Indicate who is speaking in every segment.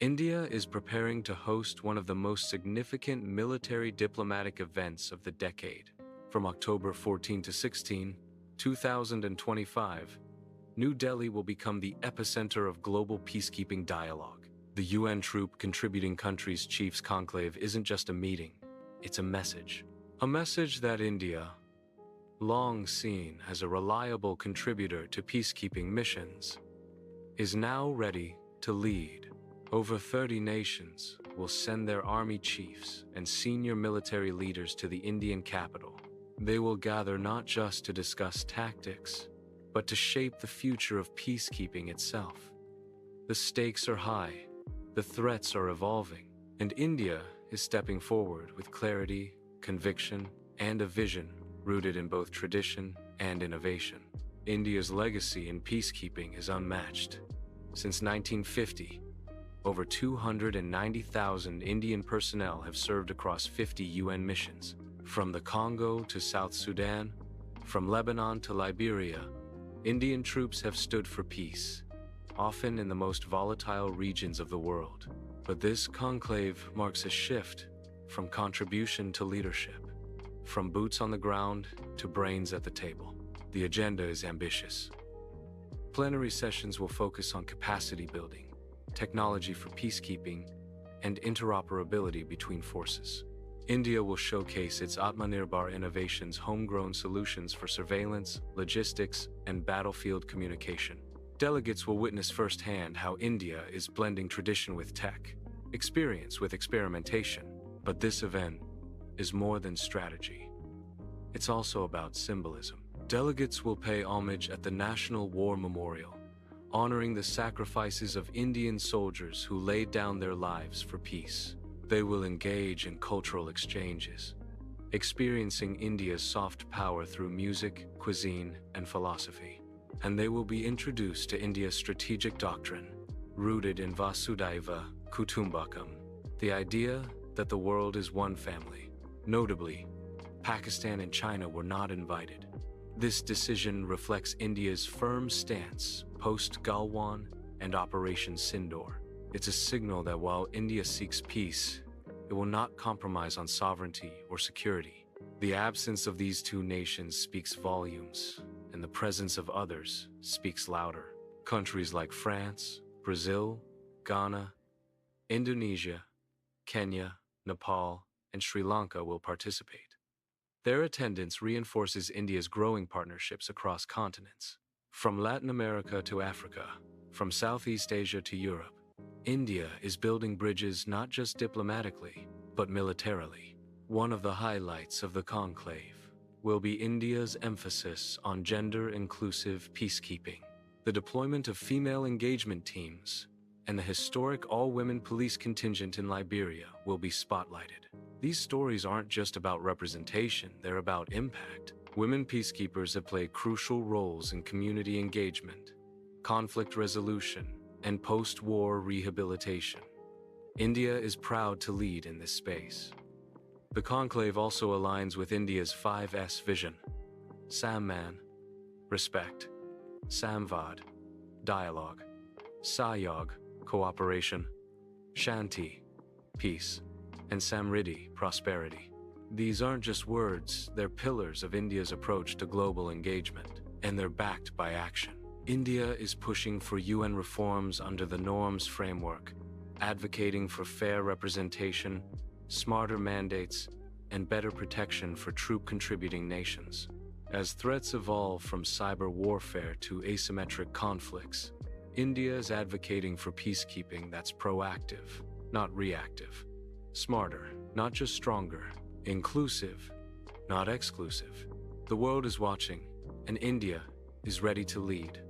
Speaker 1: India is preparing to host one of the most significant military diplomatic events of the decade. From October 14 to 16, 2025, New Delhi will become the epicenter of global peacekeeping dialogue. The UN Troop Contributing Countries Chiefs Conclave isn't just a meeting, it's a message. A message that India, long seen as a reliable contributor to peacekeeping missions, is now ready to lead. Over 30 nations will send their army chiefs and senior military leaders to the Indian capital. They will gather not just to discuss tactics, but to shape the future of peacekeeping itself. The stakes are high, the threats are evolving, and India is stepping forward with clarity, conviction, and a vision rooted in both tradition and innovation. India's legacy in peacekeeping is unmatched. Since 1950, over 290,000 Indian personnel have served across 50 UN missions. From the Congo to South Sudan, from Lebanon to Liberia, Indian troops have stood for peace, often in the most volatile regions of the world. But this conclave marks a shift from contribution to leadership, from boots on the ground to brains at the table. The agenda is ambitious. Plenary sessions will focus on capacity building, technology for peacekeeping, and interoperability between forces. India will showcase its Atmanirbhar innovations, homegrown solutions for surveillance, logistics, and battlefield communication. Delegates will witness firsthand how India is blending tradition with tech, experience with experimentation. But this event is more than strategy. It's also about symbolism. Delegates will pay homage at the National War Memorial, honoring the sacrifices of Indian soldiers who laid down their lives for peace. They will engage in cultural exchanges, experiencing India's soft power through music, cuisine, and philosophy. And they will be introduced to India's strategic doctrine, rooted in Vasudhaiva Kutumbakam, the idea that the world is one family. Notably, Pakistan and China were not invited. This decision reflects India's firm stance post-Galwan and Operation Sindoor. It's a signal that while India seeks peace, it will not compromise on sovereignty or security. The absence of these two nations speaks volumes, and the presence of others speaks louder. Countries like France, Brazil, Ghana, Indonesia, Kenya, Nepal, and Sri Lanka will participate. Their attendance reinforces India's growing partnerships across continents. From Latin America to Africa, from Southeast Asia to Europe, India is building bridges not just diplomatically, but militarily. One of the highlights of the conclave will be India's emphasis on gender-inclusive peacekeeping. The deployment of female engagement teams and the historic all-women police contingent in Liberia will be spotlighted. These stories aren't just about representation, they're about impact. Women peacekeepers have played crucial roles in community engagement, conflict resolution, and post-war rehabilitation. India is proud to lead in this space. The conclave also aligns with India's 5S vision: Samman, respect; Samvad, dialogue; Sahyog, cooperation; Shanti, peace; and Samriddhi, prosperity. These aren't just words, they're pillars of India's approach to global engagement, and they're backed by action. India is pushing for UN reforms under the norms framework, advocating for fair representation, smarter mandates, and better protection for troop-contributing nations. As threats evolve from cyber warfare to asymmetric conflicts, India is advocating for peacekeeping that's proactive, not reactive; smarter, not just stronger; inclusive, not exclusive. The world is watching, and India is ready to lead.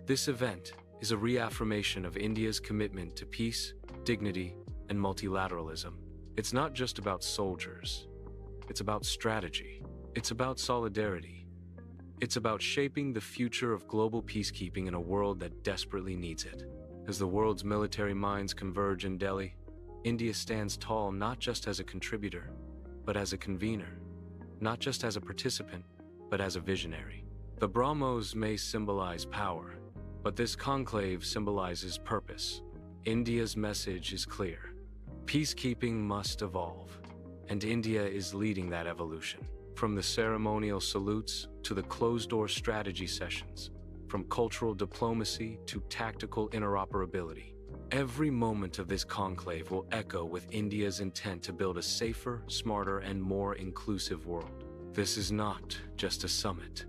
Speaker 1: This event is a reaffirmation of India's commitment to peace, dignity, and multilateralism. It's not just about soldiers. It's about strategy. It's about solidarity. It's about shaping the future of global peacekeeping in a world that desperately needs it. As the world's military minds converge in Delhi, India stands tall not just as a contributor, but as a convener. Not just as a participant, but as a visionary. The BrahMos may symbolize power, but this conclave symbolizes purpose. India's message is clear. Peacekeeping must evolve, and India is leading that evolution. From the ceremonial salutes to the closed-door strategy sessions, from cultural diplomacy to tactical interoperability, every moment of this conclave will echo with India's intent to build a safer, smarter, and more inclusive world. This is not just a summit.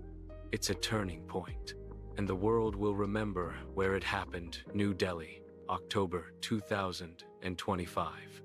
Speaker 1: It's a turning point, and the world will remember where it happened. New Delhi, October 2025.